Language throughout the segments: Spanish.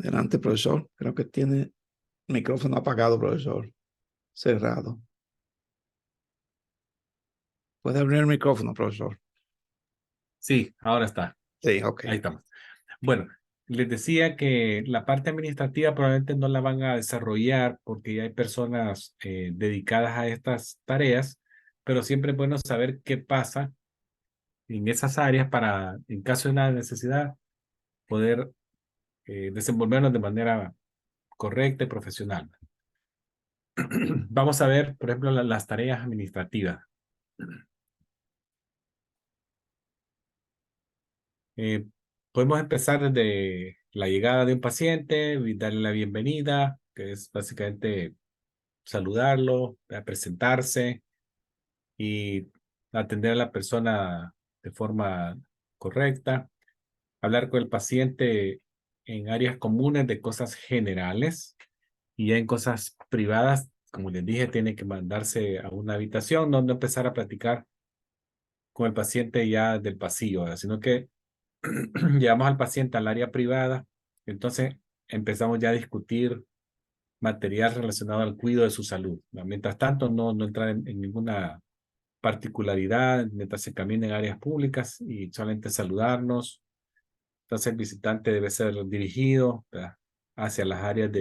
Adelante, profesor. Creo que tiene el micrófono apagado, profesor. Cerrado. ¿Puede abrir el micrófono, profesor? Sí, ahora está. Sí, ok. Ahí estamos. Bueno, les decía que la parte administrativa probablemente no la van a desarrollar porque ya hay personas dedicadas a estas tareas, pero siempre es bueno saber qué pasa en esas áreas para, en caso de una necesidad, poder desenvolvernos de manera correcta y profesional. Vamos a ver, por ejemplo, las tareas administrativas. Eh, Podemos empezar desde la llegada de un paciente y darle la bienvenida, que es básicamente saludarlo, presentarse y atender a la persona de forma correcta, hablar con el paciente en áreas comunes de cosas generales y ya en cosas privadas, como les dije, tiene que mandarse a una habitación donde empezar a platicar con el paciente ya del pasillo, ¿verdad? Sino que llevamos al paciente al área privada, entonces empezamos ya a discutir material relacionado al cuidado de su salud, ¿no? Mientras tanto, no entrar en ninguna particularidad, mientras se camina en áreas públicas y solamente saludarnos. Entonces el visitante debe ser dirigido, ¿verdad?, hacia las áreas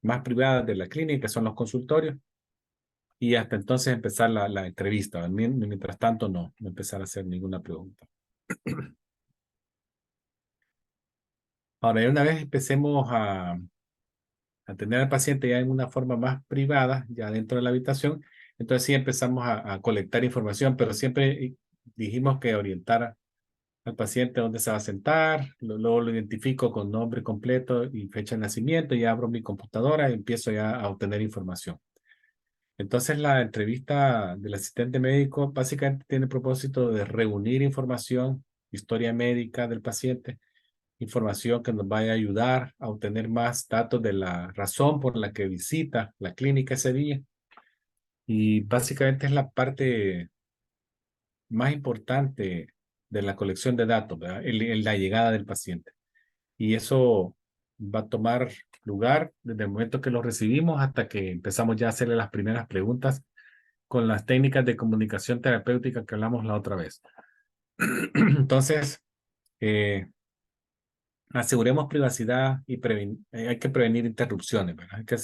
más privadas de la clínica, que son los consultorios, y hasta entonces empezar la entrevista. Mientras tanto, no empezar a hacer ninguna pregunta. Ahora, ya una vez empecemos a atender al paciente ya en una forma más privada, ya dentro de la habitación, entonces sí empezamos a colectar información, pero siempre dijimos que orientar al paciente dónde se va a sentar, luego lo identifico con nombre completo y fecha de nacimiento, y abro mi computadora y empiezo ya a obtener información. Entonces la entrevista del asistente médico básicamente tiene el propósito de reunir información, historia médica del paciente, información que nos vaya a ayudar a obtener más datos de la razón por la que visita la clínica ese día. Y básicamente es la parte más importante de la colección de datos, ¿verdad? La llegada del paciente. Y eso va a tomar lugar desde el momento que lo recibimos hasta que empezamos ya a hacerle las primeras preguntas con las técnicas de comunicación terapéutica que hablamos la otra vez. Entonces, eh, aseguremos privacidad y hay que prevenir interrupciones, ¿verdad? Hay que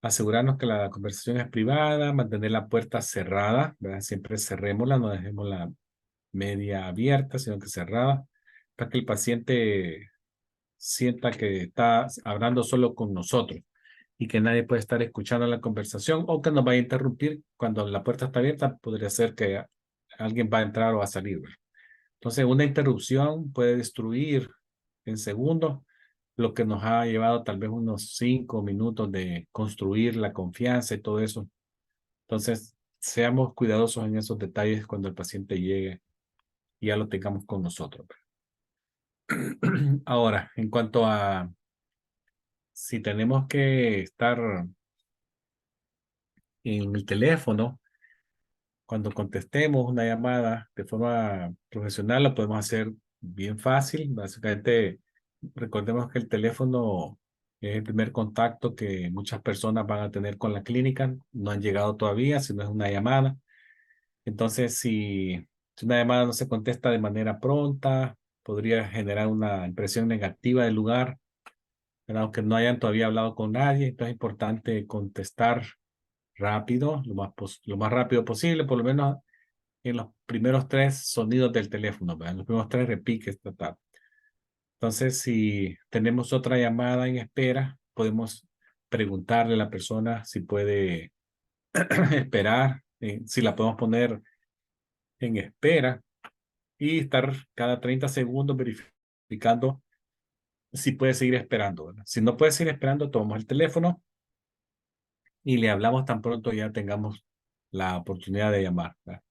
asegurarnos que la conversación es privada, mantener la puerta cerrada, ¿verdad? Siempre cerrémosla, no dejemos la media abierta, sino que cerrada, para que el paciente sienta que está hablando solo con nosotros y que nadie puede estar escuchando la conversación o que nos vaya a interrumpir cuando la puerta está abierta. Podría ser que alguien va a entrar o va a salir, ¿verdad? Entonces, una interrupción puede destruir en segundos lo que nos ha llevado tal vez unos 5 minutos de construir la confianza y todo eso. Entonces, seamos cuidadosos en esos detalles cuando el paciente llegue y ya lo tengamos con nosotros. Ahora, en cuanto a si tenemos que estar en el teléfono, cuando contestemos una llamada de forma profesional, lo podemos hacer bien fácil. Básicamente, recordemos que el teléfono es el primer contacto que muchas personas van a tener con la clínica. No han llegado todavía, sino es una llamada. Entonces, si una llamada no se contesta de manera pronta, podría generar una impresión negativa del lugar, ¿verdad? Aunque no hayan todavía hablado con nadie. Entonces es importante contestar rápido, lo más rápido posible, por lo menos en los primeros tres sonidos del teléfono, ¿verdad? En los primeros tres repiques, tal. Entonces, si tenemos otra llamada en espera, podemos preguntarle a la persona si puede esperar, si la podemos poner en espera y estar cada 30 segundos verificando si puede seguir esperando, ¿verdad? Si no puede seguir esperando, tomamos el teléfono y le hablamos tan pronto ya tengamos la oportunidad de llamar, ¿verdad?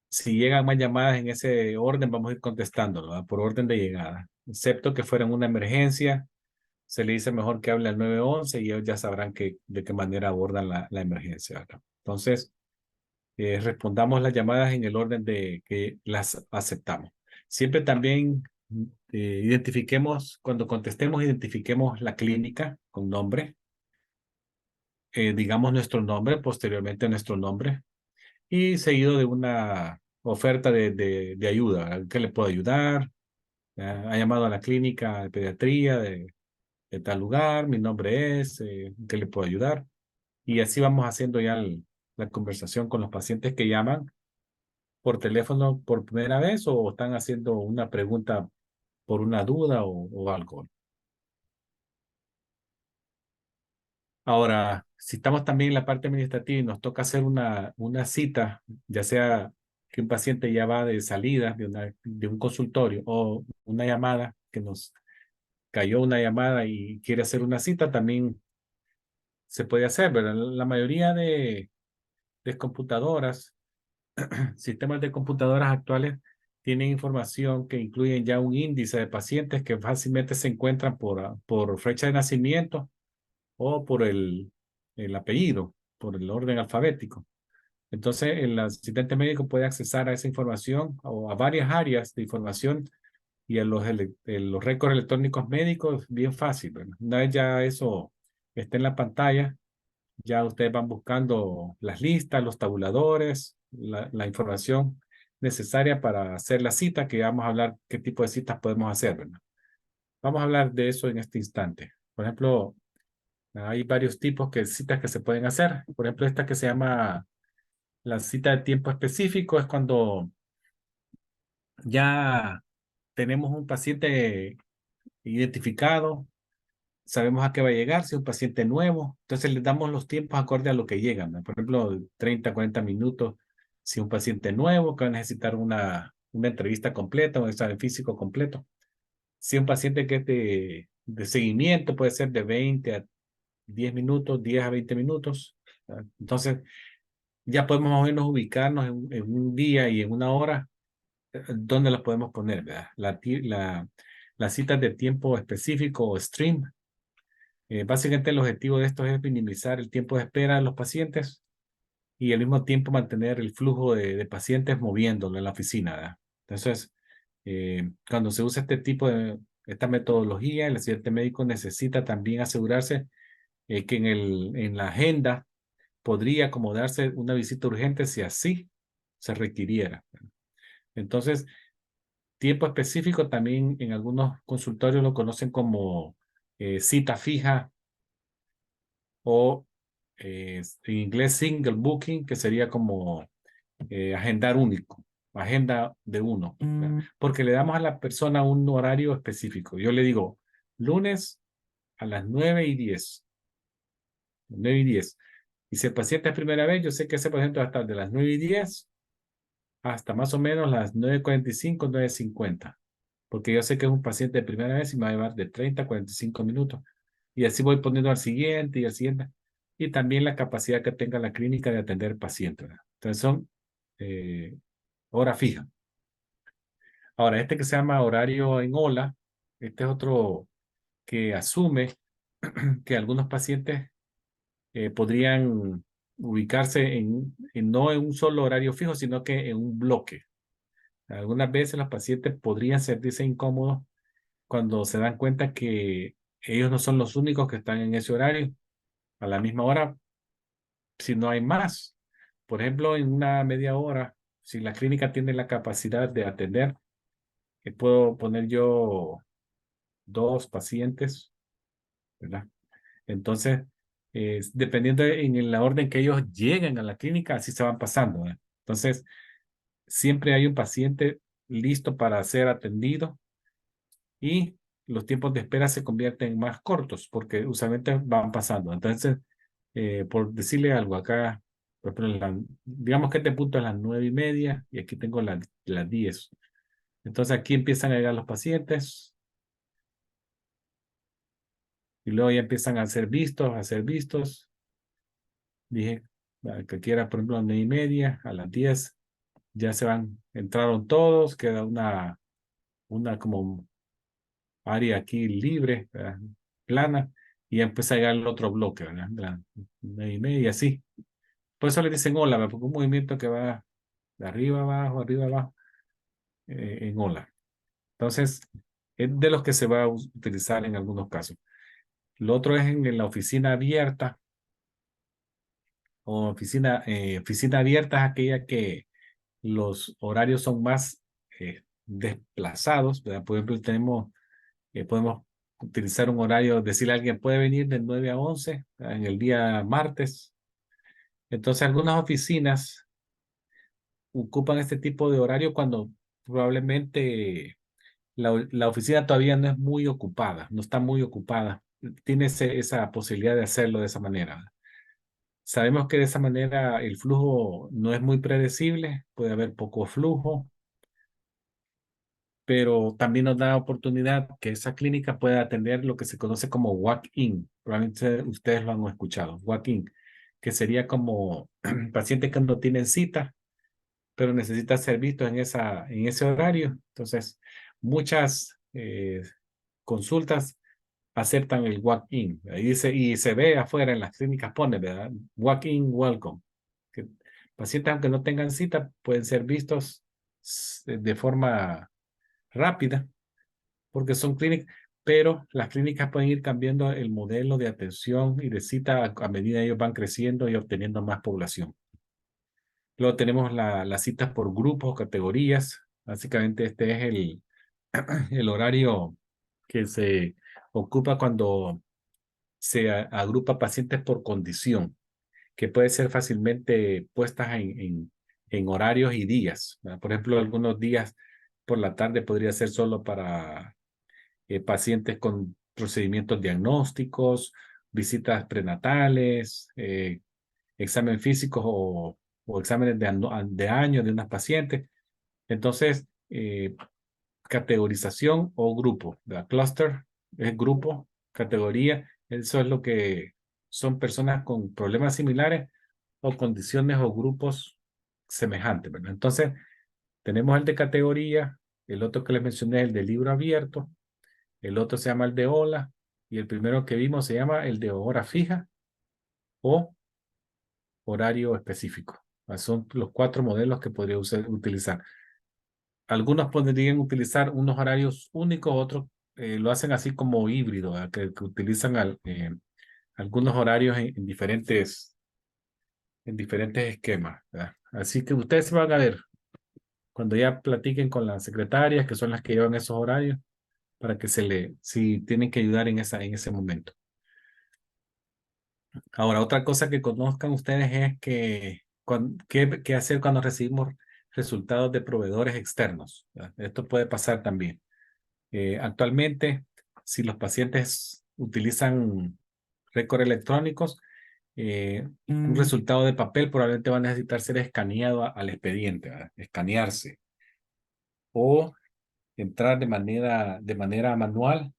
Si llegan más llamadas en ese orden, vamos a ir contestándolo, ¿verdad? Por orden de llegada. Excepto que fuera una emergencia, se le dice mejor que hable al 911 y ellos ya sabrán de qué manera abordan la emergencia, ¿verdad? Entonces, respondamos las llamadas en el orden de que las aceptamos. Siempre también Identifiquemos, cuando contestemos, identifiquemos la clínica con nombre, digamos nuestro nombre, posteriormente nuestro nombre, y seguido de una oferta de ayuda. ¿Verdad? ¿Qué le puedo ayudar? Ha llamado a la clínica de pediatría de tal lugar, mi nombre es, ¿qué le puedo ayudar? Y así vamos haciendo ya la conversación con los pacientes que llaman por teléfono por primera vez o están haciendo una pregunta por una duda o algo. Ahora, si estamos también en la parte administrativa y nos toca hacer una cita, ya sea que un paciente ya va de salida de un consultorio o una llamada, que nos cayó una llamada y quiere hacer una cita, también se puede hacer, ¿verdad? La mayoría de computadoras, sistemas de computadoras actuales, tienen información que incluyen ya un índice de pacientes que fácilmente se encuentran por fecha de nacimiento o por el apellido, por el orden alfabético. Entonces, el asistente médico puede accesar a esa información o a varias áreas de información y a los récords electrónicos médicos bien fácil. ¿Verdad? Una vez ya eso está en la pantalla, ya ustedes van buscando las listas, los tabuladores, la información necesaria para hacer la cita, que vamos a hablar qué tipo de citas podemos hacer. ¿Verdad? Vamos a hablar de eso en este instante. Por ejemplo, hay varios tipos de citas que se pueden hacer. Por ejemplo, esta que se llama la cita de tiempo específico es cuando ya tenemos un paciente identificado, sabemos a qué va a llegar, si es un paciente nuevo, entonces le damos los tiempos acorde a lo que llegan, ¿no? Por ejemplo, 30, 40 minutos, si es un paciente nuevo que va a necesitar una entrevista completa, un examen físico completo. Si es un paciente que es de seguimiento, puede ser de 20 a 10 minutos, 10 a 20 minutos. ¿Verdad? Entonces, ya podemos más o menos ubicarnos en un día y en una hora dónde las podemos poner, ¿verdad? Las citas de tiempo específico o stream. Básicamente el objetivo de esto es minimizar el tiempo de espera de los pacientes y al mismo tiempo mantener el flujo de pacientes moviéndolo en la oficina, ¿verdad? Entonces, cuando se usa esta metodología, el asistente médico necesita también asegurarse que en la agenda podría acomodarse una visita urgente si así se requiriera. Entonces, tiempo específico también en algunos consultorios lo conocen como cita fija o en inglés single booking, que sería como agendar único, agenda de uno, porque le damos a la persona un horario específico. Yo le digo, lunes a las 9:10, 9:10. Y si el paciente es primera vez, yo sé que ese paciente va a estar de las 9:10 hasta más o menos las 9:45, 9:50. Porque yo sé que es un paciente de primera vez y me va a llevar de 30 a 45 minutos. Y así voy poniendo al siguiente y al siguiente. Y también la capacidad que tenga la clínica de atender pacientes. ¿Verdad? Entonces son eh, hora fija. Ahora, este que se llama horario en ola, este es otro que asume que algunos pacientes podrían ubicarse no en un solo horario fijo, sino que en un bloque. Algunas veces los pacientes podrían sentirse incómodos cuando se dan cuenta que ellos no son los únicos que están en ese horario a la misma hora, si no hay más. Por ejemplo, en una media hora, si la clínica tiene la capacidad de atender, puedo poner yo 2 pacientes, ¿verdad? Entonces, dependiendo en la orden que ellos lleguen a la clínica, así se van pasando, ¿verdad? Entonces, siempre hay un paciente listo para ser atendido y los tiempos de espera se convierten más cortos porque usualmente van pasando. Entonces, por decirle algo, acá, por ejemplo, digamos que este punto es las 9:30 y aquí tengo las 10. Entonces aquí empiezan a llegar los pacientes y luego ya empiezan a ser vistos. Dije, que quiera, por ejemplo, a las 9:30, a las 10, ya se van, entraron todos, queda una como área aquí libre, ¿verdad? Plana, y ya empieza a llegar el otro bloque, ¿verdad? De las 9:30, así. Por eso le dicen ola, ¿verdad? Porque un movimiento que va de arriba abajo, en ola. Entonces, es de los que se va a utilizar en algunos casos. Lo otro es en la oficina abierta o oficina abierta es aquella que los horarios son más desplazados, ¿verdad? Por ejemplo, podemos utilizar un horario, decirle a alguien puede venir de 9 a 11 en el día martes. Entonces, algunas oficinas ocupan este tipo de horario cuando probablemente la oficina todavía no es muy ocupada, no está muy ocupada. Tiene esa posibilidad de hacerlo de esa manera. Sabemos que de esa manera el flujo no es muy predecible, puede haber poco flujo, pero también nos da oportunidad que esa clínica pueda atender lo que se conoce como walk-in. Probablemente ustedes lo han escuchado, walk-in, que sería como pacientes que no tienen cita, pero necesitan ser vistos en ese horario. Entonces, muchas consultas aceptan el walk-in. Ahí dice, y se ve afuera en las clínicas, pone, ¿verdad? Walk-in, welcome. Que pacientes, aunque no tengan cita, pueden ser vistos de forma rápida, porque son clínicas, pero las clínicas pueden ir cambiando el modelo de atención y de cita a medida que ellos van creciendo y obteniendo más población. Luego tenemos las citas por grupos o categorías. Básicamente este es el horario que se ocupa cuando se agrupa pacientes por condición, que puede ser fácilmente puestas en horarios y días, ¿verdad? Por ejemplo, algunos días por la tarde podría ser solo para pacientes con procedimientos diagnósticos, visitas prenatales, examen físicos o exámenes de años de unas pacientes. Entonces, categorización o grupo, ¿verdad? Cluster es grupo, categoría, eso es lo que son personas con problemas similares o condiciones o grupos semejantes, ¿verdad? Entonces, tenemos el de categoría, el otro que les mencioné, el de libro abierto, el otro se llama el de ola y el primero que vimos se llama el de hora fija o horario específico. Son los 4 modelos que podría utilizar. Algunos podrían utilizar unos horarios únicos, otros lo hacen así como híbrido, ¿verdad? Que utilizan algunos horarios en diferentes esquemas, ¿verdad? Así que ustedes van a ver cuando ya platiquen con las secretarias, que son las que llevan esos horarios, para que si tienen que ayudar en ese momento. Ahora, otra cosa que conozcan ustedes es qué hacer cuando recibimos resultados de proveedores externos, ¿verdad? Esto puede pasar también. Actualmente, si los pacientes utilizan récords electrónicos, un resultado de papel probablemente va a necesitar ser escaneado al expediente, ¿verdad? Escanearse o entrar de manera manual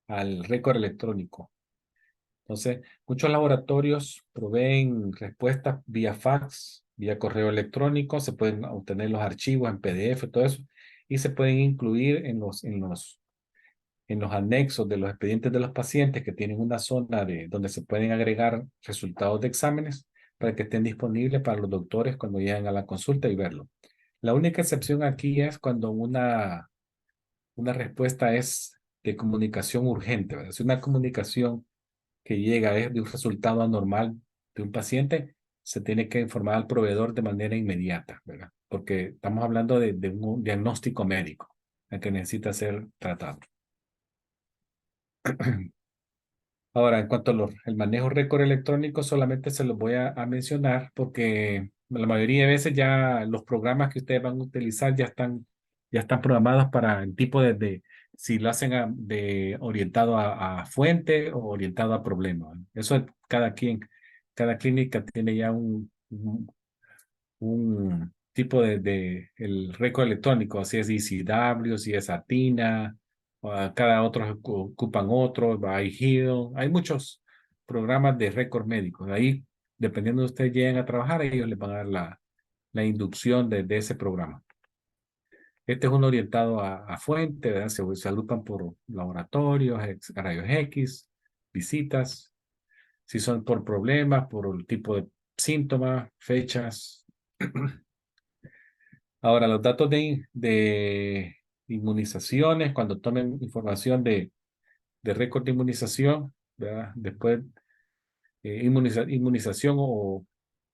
al récord electrónico. Entonces, muchos laboratorios proveen respuestas vía fax, vía correo electrónico, se pueden obtener los archivos en PDF, todo eso, y se pueden incluir en los anexos de los expedientes de los pacientes que tienen una zona donde se pueden agregar resultados de exámenes para que estén disponibles para los doctores cuando lleguen a la consulta y verlo. La única excepción aquí es cuando una respuesta es de comunicación urgente, ¿verdad? Si una comunicación que llega es de un resultado anormal de un paciente, se tiene que informar al proveedor de manera inmediata, ¿verdad? Porque estamos hablando de un diagnóstico médico el que necesita ser tratado. Ahora, en cuanto al manejo récord electrónico, solamente se los voy a mencionar porque la mayoría de veces ya los programas que ustedes van a utilizar ya están programados para el tipo si lo hacen orientado a fuente o orientado a problema. Eso es cada clínica tiene ya un tipo el récord electrónico, si es ECW, si es ATINA, cada otro ocupan otro, iHeal, hay muchos programas de récord médicos. Ahí, dependiendo de ustedes lleguen a trabajar, ellos les van a dar la inducción de ese programa. Este es uno orientado a fuente, ¿verdad? Se agrupan por laboratorios, rayos X, visitas, si son por problemas, por el tipo de síntomas, fechas. Ahora, los datos inmunizaciones, cuando tomen información de récord de inmunización, ¿verdad? Después, inmunización o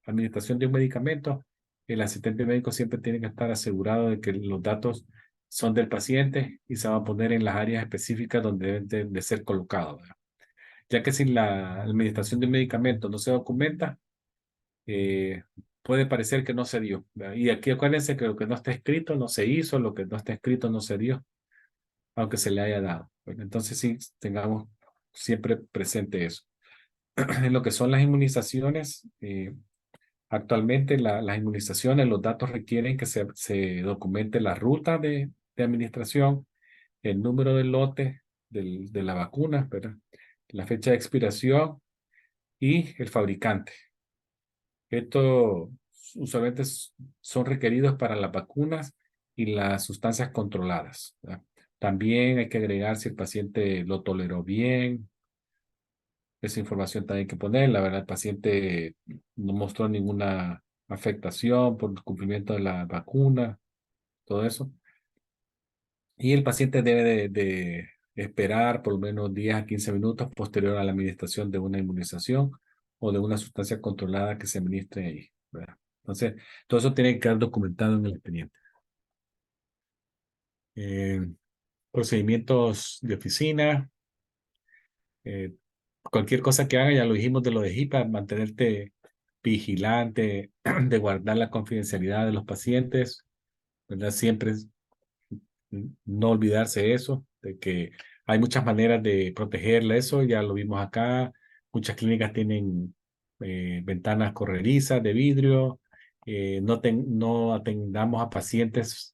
administración de un medicamento, el asistente médico siempre tiene que estar asegurado de que los datos son del paciente y se van a poner en las áreas específicas donde deben de ser colocados, ¿verdad? Ya que si la administración de un medicamento no se documenta, eh, puede parecer que no se dio, ¿verdad? Y aquí acuérdense que lo que no está escrito no se hizo, lo que no está escrito no se dio, aunque se le haya dado. Bueno, entonces sí, tengamos siempre presente eso. En lo que son las inmunizaciones, actualmente las inmunizaciones, los datos requieren que se documente la ruta de administración, el número del lote de la vacuna, ¿verdad? La fecha de expiración y el fabricante. Esto usualmente son requeridos para las vacunas y las sustancias controladas, ¿verdad? También hay que agregar si el paciente lo toleró bien. Esa información también hay que poner. La verdad, el paciente no mostró ninguna afectación por el cumplimiento de la vacuna, todo eso. Y el paciente debe de esperar por lo menos 10 a 15 minutos posterior a la administración de una inmunización o de una sustancia controlada que se administre ahí, ¿verdad? Entonces, todo eso tiene que quedar documentado en el expediente. Eh, Procedimientos de oficina, eh, cualquier cosa que haga, ya lo dijimos de lo de HIPAA, mantenerte vigilante, de guardar la confidencialidad de los pacientes, ¿verdad? Siempre no olvidarse eso, de que hay muchas maneras de protegerle eso, ya lo vimos acá, muchas clínicas tienen ventanas corredizas de vidrio, no atendamos a pacientes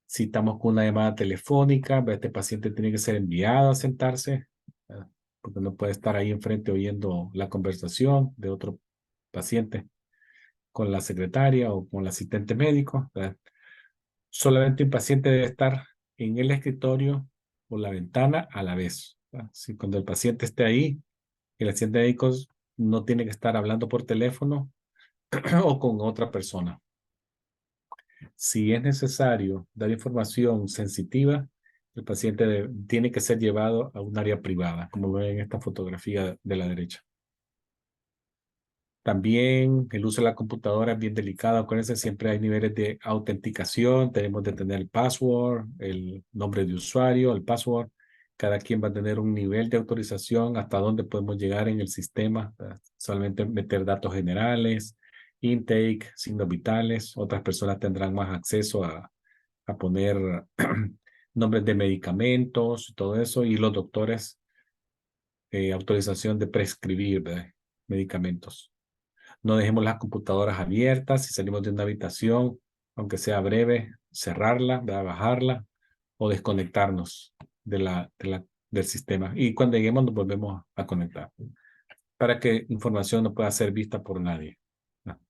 si estamos con una llamada telefónica, este paciente tiene que ser enviado a sentarse, ¿verdad? Porque no puede estar ahí enfrente oyendo la conversación de otro paciente con la secretaria o con el asistente médico, ¿verdad? Solamente un paciente debe estar en el escritorio o la ventana a la vez, ¿verdad? Si cuando el paciente esté ahí, el asistente médico no tiene que estar hablando por teléfono o con otra persona. Si es necesario dar información sensitiva, el paciente tiene que ser llevado a un área privada, como ven en esta fotografía de la derecha. También el uso de la computadora es bien delicado. Acuérdense, siempre hay niveles de autenticación. Tenemos de tener el password, el nombre de usuario, el password. Cada quien va a tener un nivel de autorización hasta dónde podemos llegar en el sistema. Solamente meter datos generales, intake, signos vitales. Otras personas tendrán más acceso a poner nombres de medicamentos y todo eso. Y los doctores, autorización de prescribir, ¿verdad? Medicamentos. No dejemos las computadoras abiertas. Si salimos de una habitación, aunque sea breve, cerrarla, bajarla o desconectarnos del sistema. Y cuando lleguemos nos volvemos a conectar para que información no pueda ser vista por nadie, ¿no?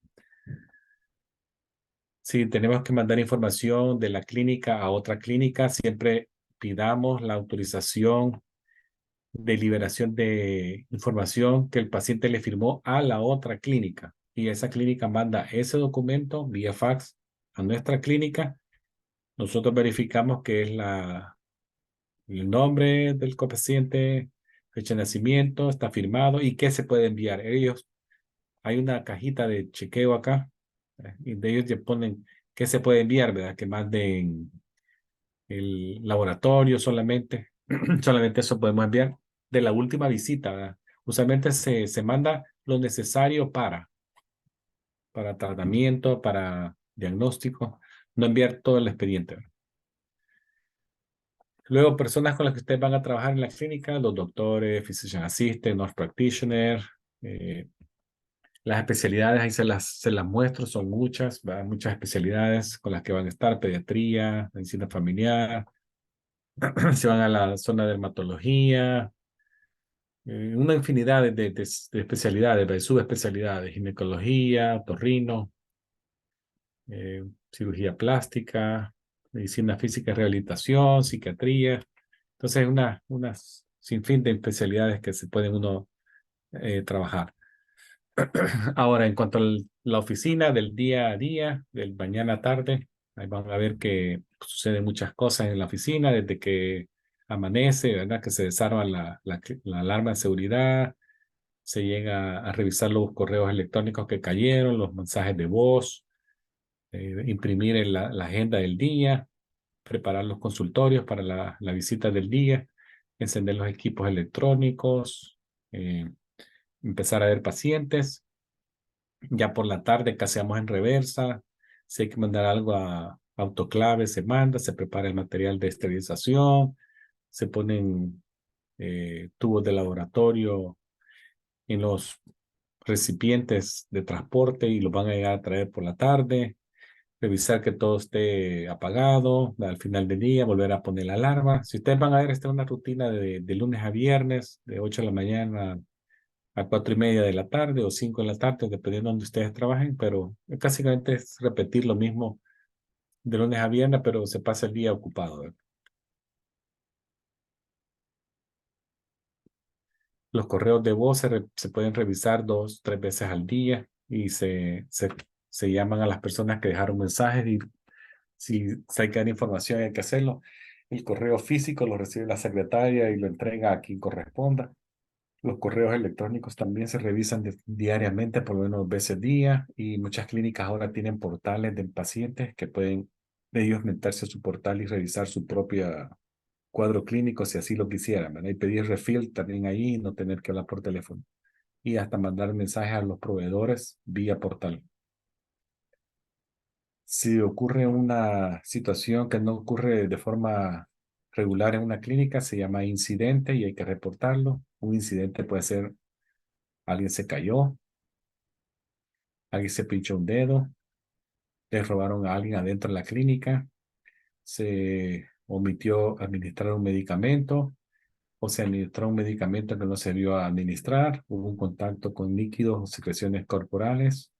Si tenemos que mandar información de la clínica a otra clínica, siempre pidamos la autorización de liberación de información que el paciente le firmó a la otra clínica. Y esa clínica manda ese documento vía fax a nuestra clínica. Nosotros verificamos que es el nombre del copaciente, fecha de nacimiento, está firmado y qué se puede enviar. Hay una cajita de chequeo acá, y de ellos ya ponen qué se puede enviar, ¿verdad? Que manden el laboratorio solamente. Solamente eso podemos enviar de la última visita, ¿verdad? Usualmente se manda lo necesario para tratamiento, para diagnóstico, no enviar todo el expediente, ¿verdad? Luego, personas con las que ustedes van a trabajar en la clínica, los doctores, physician assistant, nurse practitioner, las especialidades, ahí se las muestro, son muchas, ¿verdad? Muchas especialidades con las que van a estar: pediatría, medicina familiar, se van a la zona de dermatología, una infinidad de especialidades, de subespecialidades: ginecología, otorrino, cirugía plástica, medicina física y rehabilitación, psiquiatría. Entonces, una sinfín de especialidades que se pueden uno trabajar. Ahora, en cuanto a la oficina del día a día, del mañana a tarde, Ahí van a ver que suceden muchas cosas en la oficina, desde que amanece, ¿verdad? Que se desarma la alarma de seguridad, se llega a revisar los correos electrónicos que cayeron, los mensajes de voz, imprimir en la agenda del día, preparar los consultorios para la visita del día, encender los equipos electrónicos, eh, empezar a ver pacientes. Ya por la tarde caseamos en reversa. Si hay que mandar algo a autoclave, se manda, se prepara el material de esterilización, se ponen tubos de laboratorio en los recipientes de transporte y los van a llegar a traer por la tarde. Revisar que todo esté apagado al final del día, volver a poner la alarma. Si ustedes van a ver, esta es una rutina de lunes a viernes, de 8 de la mañana a 4:30 de la tarde o 5 de la tarde, dependiendo de donde ustedes trabajen, pero básicamente es repetir lo mismo de lunes a viernes, pero se pasa el día ocupado, ¿verdad? Los correos de voz se pueden revisar 2, 3 veces al día y se llaman a las personas que dejaron mensajes y si hay que dar información hay que hacerlo. El correo físico lo recibe la secretaria y lo entrega a quien corresponda. Los correos electrónicos también se revisan diariamente, por lo menos 2 veces al día, y muchas clínicas ahora tienen portales de pacientes que pueden ellos meterse a su portal y revisar su propio cuadro clínico si así lo quisieran, ¿verdad? Y pedir refill también ahí, no tener que hablar por teléfono. Y hasta mandar mensajes a los proveedores vía portal. Si ocurre una situación que no ocurre de forma regular en una clínica, se llama incidente y hay que reportarlo. Un incidente puede ser alguien se cayó, alguien se pinchó un dedo, le robaron a alguien adentro de la clínica, se omitió administrar un medicamento o se administró un medicamento que no se vio a administrar, hubo un contacto con líquidos o secreciones corporales.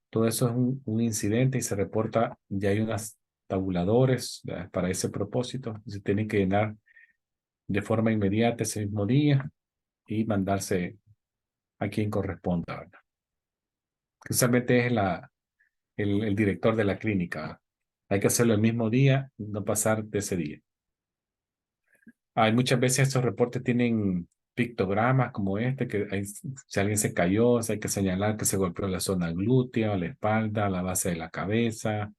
Todo eso es un incidente y se reporta, ya hay unos tabuladores, ¿verdad? Para ese propósito. Se tienen que llenar de forma inmediata ese mismo día y mandarse a quien corresponda, ¿verdad? Usualmente es el director de la clínica. Hay que hacerlo el mismo día, no pasar de ese día. Hay muchas veces estos reportes tienen pictogramas como este, que si alguien se cayó, hay que señalar que se golpeó la zona glútea, la espalda, la base de la cabeza,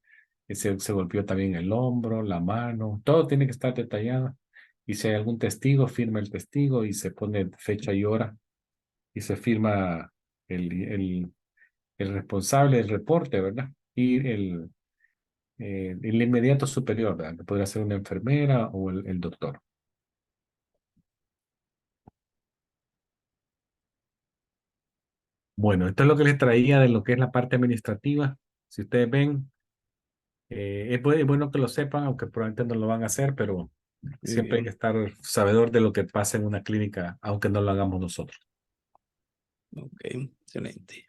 que se golpeó también el hombro, la mano, todo tiene que estar detallado. Y si hay algún testigo, firma el testigo y se pone fecha y hora y se firma el responsable del reporte, ¿verdad? Y el inmediato superior, ¿verdad? Que podría ser una enfermera o el doctor. Bueno, esto es lo que les traía de lo que es la parte administrativa. Si ustedes ven, es bueno que lo sepan, aunque probablemente no lo van a hacer, pero Muy siempre hay que bien. estar sabedor de lo que pasa en una clínica, aunque no lo hagamos nosotros. Ok, excelente.